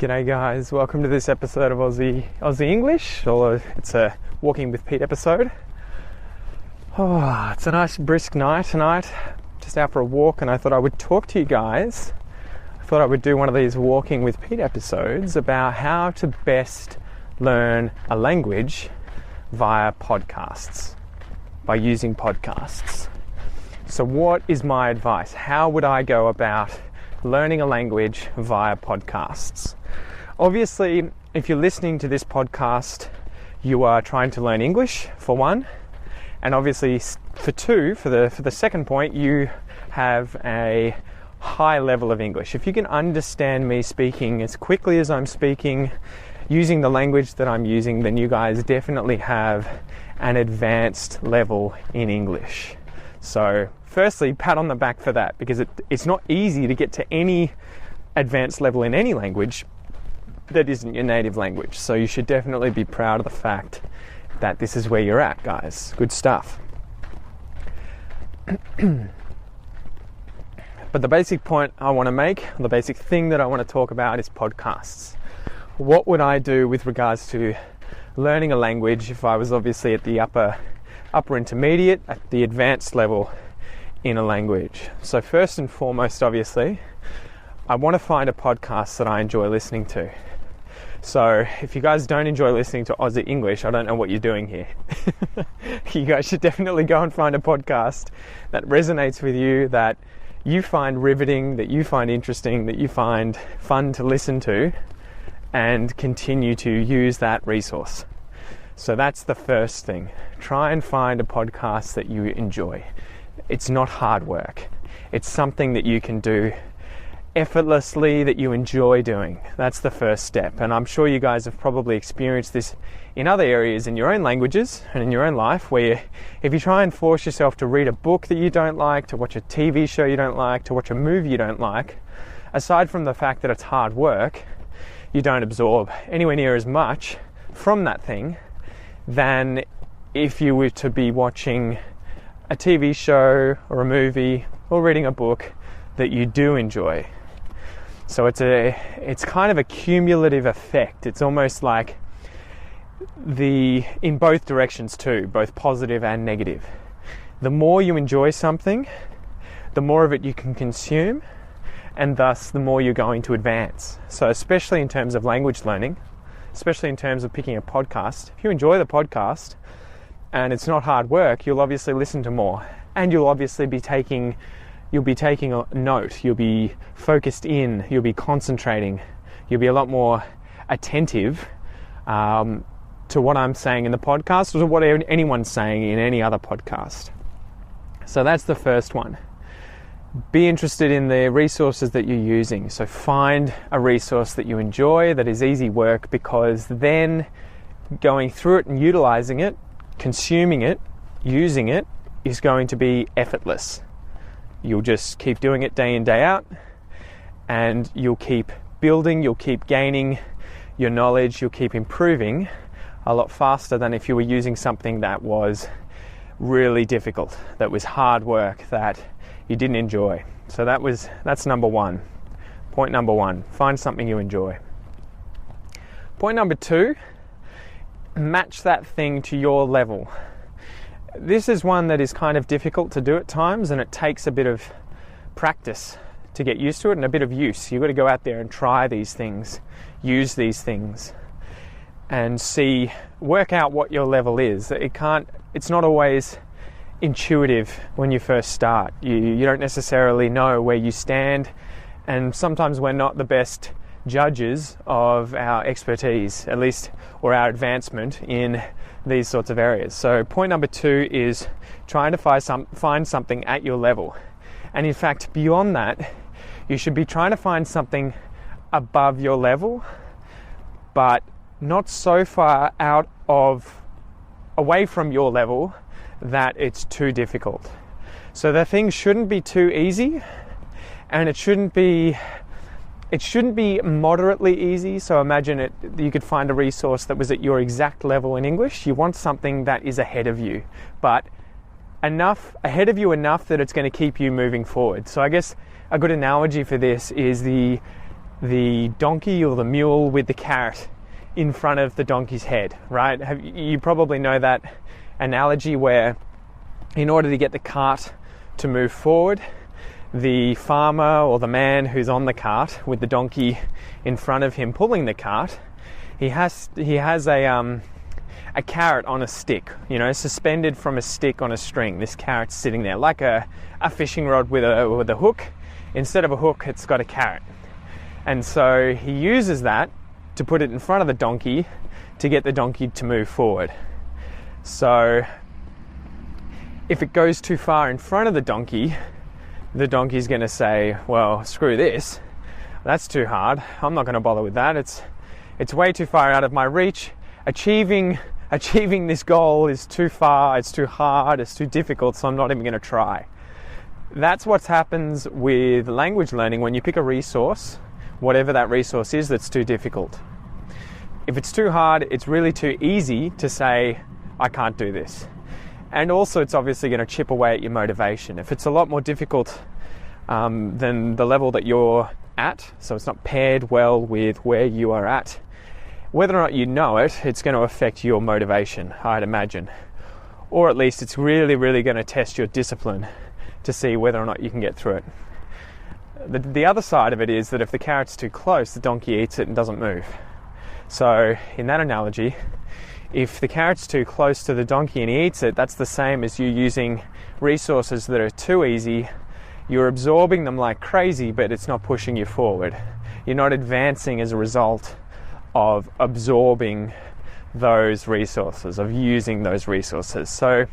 G'day guys, welcome to this episode of Aussie English, although it's a Walking with Pete episode. It's a nice brisk night tonight, just out for a walk, and I thought I would talk to you guys. I thought I would do one of these Walking with Pete episodes about how to best learn a language via podcasts, by using podcasts. So what is my advice? How would I go about learning a language via podcasts? Obviously, if you're listening to this podcast, you are trying to learn English, for one, and obviously for two, for the second point, you have a high level of English. If you can understand me speaking as quickly as I'm speaking, using the language that I'm using, then you guys definitely have an advanced level in English. So firstly, pat on the back for that, because it's not easy to get to any advanced level in any language that isn't your native language. So you should definitely be proud of the fact that this is where you're at, guys. Good stuff. But the basic point I want to make, the basic thing that I want to talk about is podcasts. What would I do with regards to learning a language if I was obviously at the upper intermediate, at the advanced level in a language? So first and foremost, obviously, I want to find a podcast that I enjoy listening to. So if you guys don't enjoy listening to Aussie English, I don't know what you're doing here. You guys should definitely go and find a podcast that resonates with you, that you find riveting, that you find interesting, that you find fun to listen to, and continue to use that resource. So that's the first thing. Try and find a podcast that you enjoy. It's not hard work. It's something that you can do effortlessly, that you enjoy doing. That's the first step. And I'm sure you guys have probably experienced this in other areas in your own languages and in your own life, where if you try and force yourself to read a book that you don't like, to watch a TV show you don't like, to watch a movie you don't like, aside from the fact that it's hard work, you don't absorb anywhere near as much from that thing than if you were to be watching a TV show or a movie or reading a book that you do enjoy. So it's kind of a cumulative effect. It's almost like in both directions too, both positive and negative. The more you enjoy something, the more of it you can consume, and thus the more you're going to advance. So especially in terms of language learning, especially in terms of picking a podcast, if you enjoy the podcast and it's not hard work, you'll obviously listen to more, and you'll obviously be taking a note, you'll be focused in, you'll be concentrating, you'll be a lot more attentive to what I'm saying in the podcast or to what anyone's saying in any other podcast. So that's the first one. Be interested in the resources that you're using. So find a resource that you enjoy, that is easy work, because then going through it and utilizing it, consuming it, using it, is going to be effortless. You'll just keep doing it day in, day out, and you'll keep building, you'll keep gaining your knowledge, you'll keep improving a lot faster than if you were using something that was really difficult, that was hard work, that you didn't enjoy. So that's number one. Point number one, find something you enjoy. Point number two, match that thing to your level. This is one that is kind of difficult to do at times, and it takes a bit of practice to get used to it and a bit of use. You've got to go out there and try these things, use these things, and work out what your level is. It's not always intuitive when you first start. You don't necessarily know where you stand, and sometimes we're not the best judges of our expertise, at least, or our advancement in these sorts of areas. So point number two is trying to find something at your level. And in fact, beyond that, you should be trying to find something above your level, but not so far away from your level that it's too difficult. So the thing shouldn't be too easy, and it shouldn't be moderately easy. So imagine you could find a resource that was at your exact level in English. You want something that is ahead of you, but ahead of you enough that it's going to keep you moving forward. So I guess a good analogy for this is the the donkey or the mule with the carrot in front of the donkey's head, right? You probably know that analogy where in order to get the cart to move forward, the farmer or the man who's on the cart with the donkey in front of him pulling the cart, he has a carrot on a stick, suspended from a stick on a string. This carrot's sitting there like a fishing rod with a hook. Instead of a hook, it's got a carrot. And so he uses that to put it in front of the donkey to get the donkey to move forward. So if it goes too far in front of the donkey's going to say, well, screw this. That's too hard. I'm not going to bother with that. It's way too far out of my reach. Achieving this goal is too far, it's too hard, it's too difficult, so I'm not even going to try. That's what happens with language learning when you pick a resource, whatever that resource is that's too difficult. If it's too hard, it's really too easy to say, I can't do this. And also it's obviously going to chip away at your motivation. If it's a lot more difficult than the level that you're at, so it's not paired well with where you are at, whether or not you know it, it's going to affect your motivation, I'd imagine. Or at least it's really, really going to test your discipline to see whether or not you can get through it. The other side of it is that if the carrot's too close, the donkey eats it and doesn't move. So in that analogy, if the carrot's too close to the donkey and he eats it, that's the same as you using resources that are too easy. You're absorbing them like crazy, but it's not pushing you forward. You're not advancing as a result of absorbing those resources, of using those resources. So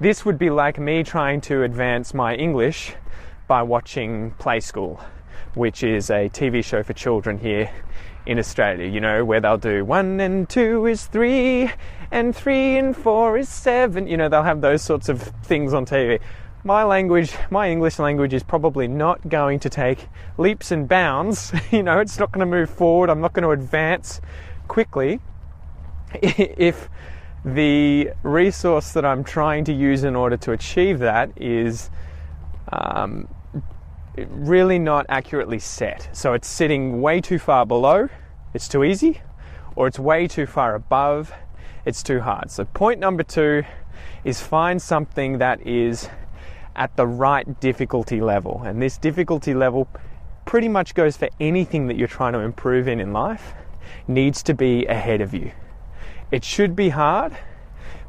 this would be like me trying to advance my English by watching Play School, which is a TV show for children here in Australia, where they'll do 1 and 2 is 3 and 3 and 4 is 7. They'll have those sorts of things on TV. My English language is probably not going to take leaps and bounds. It's not going to move forward. I'm not going to advance quickly if the resource that I'm trying to use in order to achieve that is really not accurately set. So it's sitting way too far below, it's too easy, or it's way too far above, it's too hard. So point number 2 is find something that is at the right difficulty level. And this difficulty level pretty much goes for anything that you're trying to improve in life, needs to be ahead of you. It should be hard,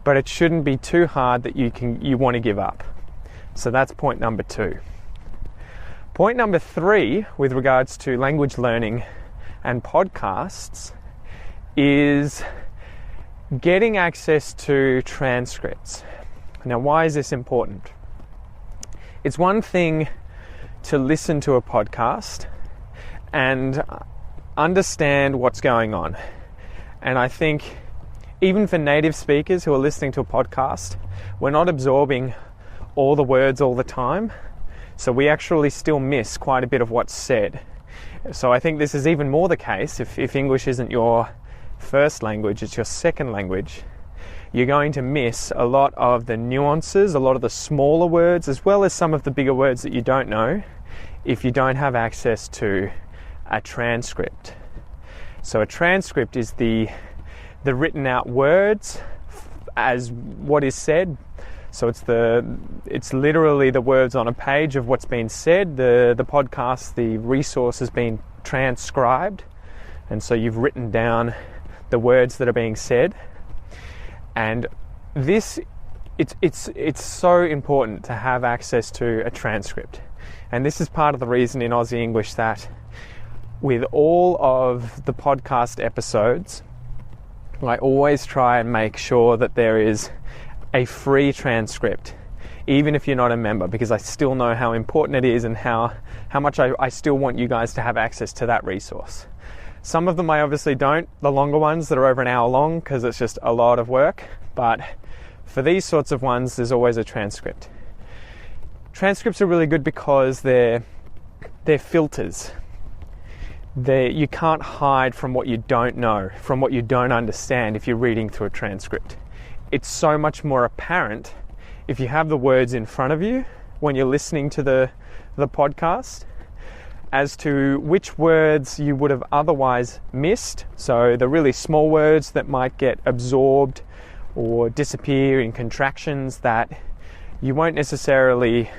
but it shouldn't be too hard that you want to give up. So that's point number 2. Point number 3 with regards to language learning and podcasts is getting access to transcripts. Now, why is this important? It's one thing to listen to a podcast and understand what's going on. And I think even for native speakers who are listening to a podcast, we're not absorbing all the words all the time. So we actually still miss quite a bit of what's said. So I think this is even more the case if English isn't your first language, it's your second language. You're going to miss a lot of the nuances, a lot of the smaller words, as well as some of the bigger words that you don't know if you don't have access to a transcript. So a transcript is the written out words as what is said. So it's literally the words on a page of what's been said. The podcast, the resource has been transcribed, and so you've written down the words that are being said. And this, it's so important to have access to a transcript. And this is part of the reason in Aussie English that with all of the podcast episodes, I always try and make sure that there is a free transcript, even if you're not a member, because I still know how important it is and how much I still want you guys to have access to that resource. Some of them I obviously don't, the longer ones that are over an hour long, because it's just a lot of work. But for these sorts of ones, there's always a transcript. Transcripts are really good because they're filters. You can't hide from what you don't know, from what you don't understand if you're reading through a transcript. It's so much more apparent if you have the words in front of you when you're listening to the podcast. as to which words you would have otherwise missed. So the really small words that might get absorbed or disappear in contractions that you won't necessarily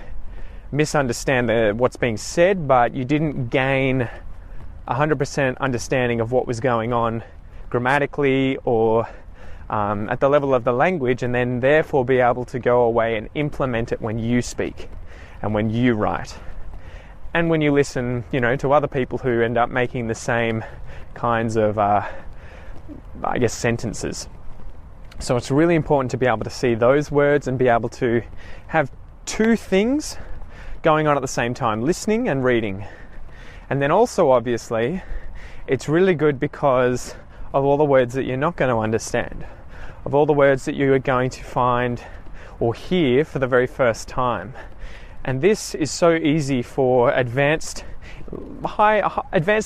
misunderstand what's being said, but you didn't gain 100% understanding of what was going on grammatically or at the level of the language, and then therefore be able to go away and implement it when you speak and when you write. And when you listen, to other people who end up making the same kinds of, sentences. So it's really important to be able to see those words and be able to have two things going on at the same time, listening and reading. And then also, obviously, it's really good because of all the words that you're not going to understand, of all the words that you are going to find or hear for the very first time. And this is so easy for advanced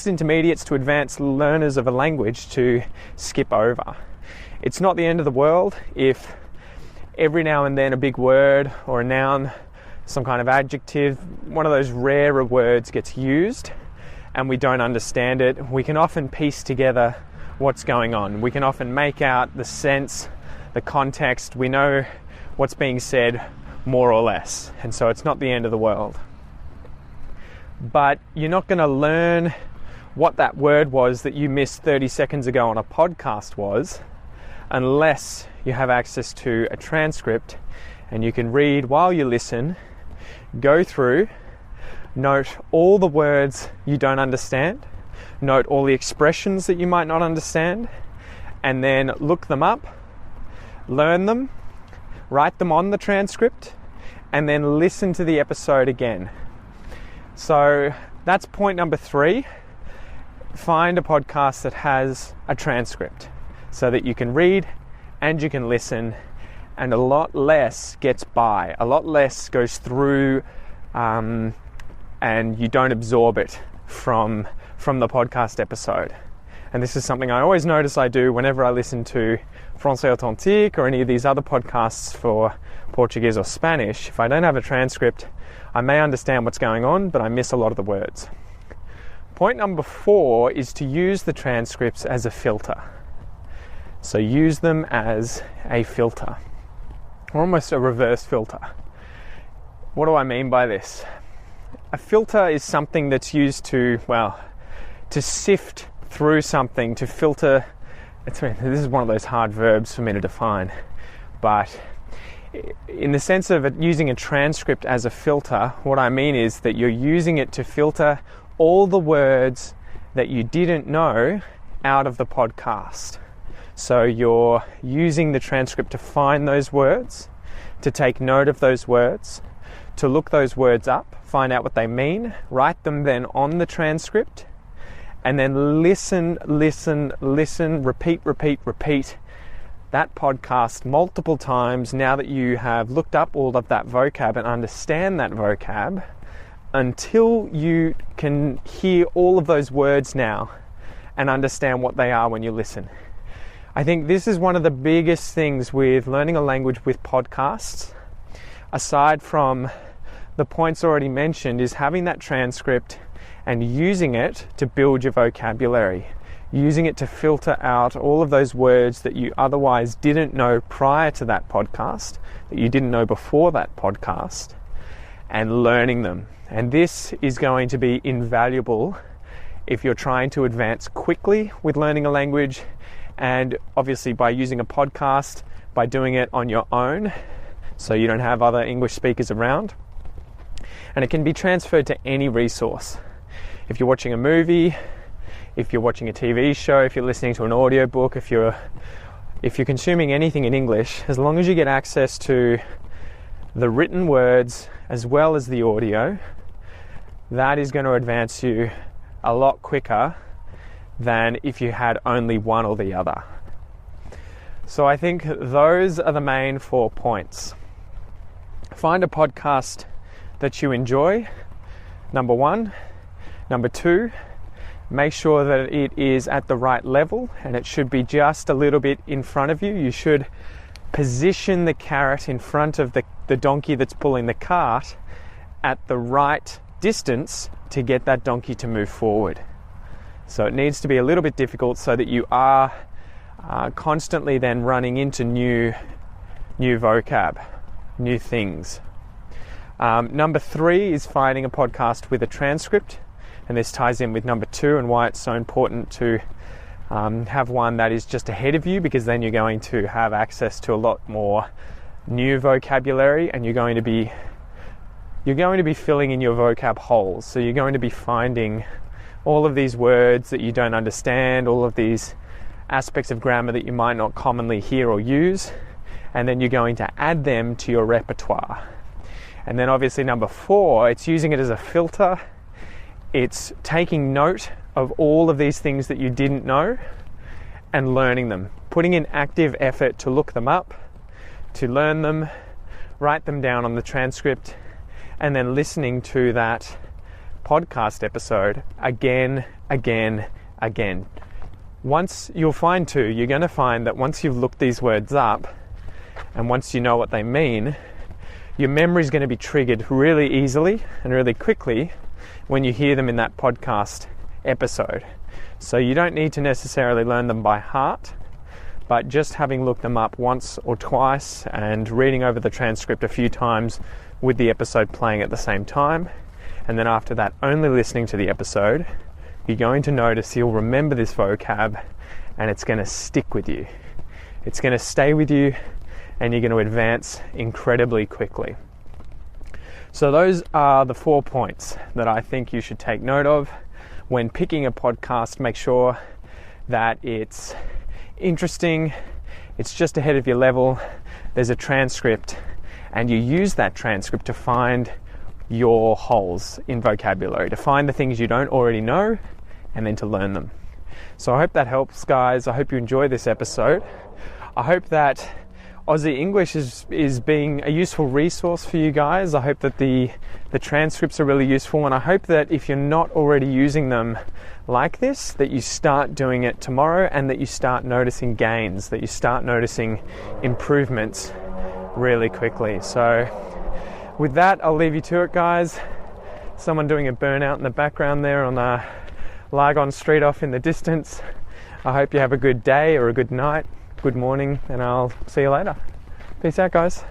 intermediates to advanced learners of a language to skip over. It's not the end of the world if every now and then a big word or a noun, some kind of adjective, one of those rarer words gets used and we don't understand it. We can often piece together what's going on. We can often make out the sense, the context. We know what's being said more or less, and so it's not the end of the world. But you're not going to learn what that word was that you missed 30 seconds ago on a podcast was unless you have access to a transcript and you can read while you listen, go through, note all the words you don't understand, note all the expressions that you might not understand, and then look them up, learn them, write them on the transcript, and then listen to the episode again. So that's point number 3. Find a podcast that has a transcript so that you can read and you can listen, and a lot less gets by, a lot less goes through, and you don't absorb it from the podcast episode. And this is something I always notice I do whenever I listen to Français Authentique or any of these other podcasts for Portuguese or Spanish. If I don't have a transcript, I may understand what's going on, but I miss a lot of the words. Point number 4 is to use the transcripts as a filter. So use them as a filter, or almost a reverse filter. What do I mean by this? A filter is something that's used to sift through something, to filter. This is one of those hard verbs for me to define, but in the sense of it, using a transcript as a filter, what I mean is that you're using it to filter all the words that you didn't know out of the podcast. So you're using the transcript to find those words, to take note of those words, to look those words up, find out what they mean, write them then on the transcript, and then listen, repeat that podcast multiple times now that you have looked up all of that vocab and understand that vocab, until you can hear all of those words now and understand what they are when you listen. I think this is one of the biggest things with learning a language with podcasts, aside from the points already mentioned, is having that transcript and using it to build your vocabulary, using it to filter out all of those words that you otherwise didn't know prior to that podcast, that you didn't know before that podcast, and learning them. And this is going to be invaluable if you're trying to advance quickly with learning a language, and obviously by using a podcast, by doing it on your own, so you don't have other English speakers around. And it can be transferred to any resource. If you're watching a movie, if you're watching a TV show, if you're listening to an audiobook, if you're consuming anything in English, as long as you get access to the written words as well as the audio, that is going to advance you a lot quicker than if you had only one or the other. So I think those are the main 4 points. Find a podcast that you enjoy, number 1. Number 2, make sure that it is at the right level, and it should be just a little bit in front of you. You should position the carrot in front of the donkey that's pulling the cart at the right distance to get that donkey to move forward. So it needs to be a little bit difficult so that you are constantly then running into new vocab, new things. Number 3 is finding a podcast with a transcript, and this ties in with number 2 and why it's so important to have one that is just ahead of you, because then you're going to have access to a lot more new vocabulary, and you're going to be filling in your vocab holes. So you're going to be finding all of these words that you don't understand, all of these aspects of grammar that you might not commonly hear or use, and then you're going to add them to your repertoire. And then obviously number 4, it's using it as a filter. It's taking note of all of these things that you didn't know and learning them, putting in active effort to look them up, to learn them, write them down on the transcript, and then listening to that podcast episode again. Once you'll find too, you're going to find that once you've looked these words up and once you know what they mean, your memory is going to be triggered really easily and really quickly when you hear them in that podcast episode. So you don't need to necessarily learn them by heart, but just having looked them up once or twice and reading over the transcript a few times with the episode playing at the same time, and then after that only listening to the episode, you're going to notice you'll remember this vocab and it's going to stick with you. It's going to stay with you and you're going to advance incredibly quickly. So those are the 4 points that I think you should take note of when picking a podcast. Make sure that it's interesting, it's just ahead of your level, there's a transcript, and you use that transcript to find your holes in vocabulary, to find the things you don't already know, and then to learn them. So I hope that helps, guys. I hope you enjoy this episode. I hope that Aussie English is being a useful resource for you guys. I hope that the transcripts are really useful, and I hope that if you're not already using them like this, that you start doing it tomorrow and that you start noticing gains, that you start noticing improvements really quickly. So with that, I'll leave you to it, guys. Someone doing a burnout in the background there on Largon Street off in the distance. I hope you have a good day or a good night, good morning, and I'll see you later. Peace out, guys.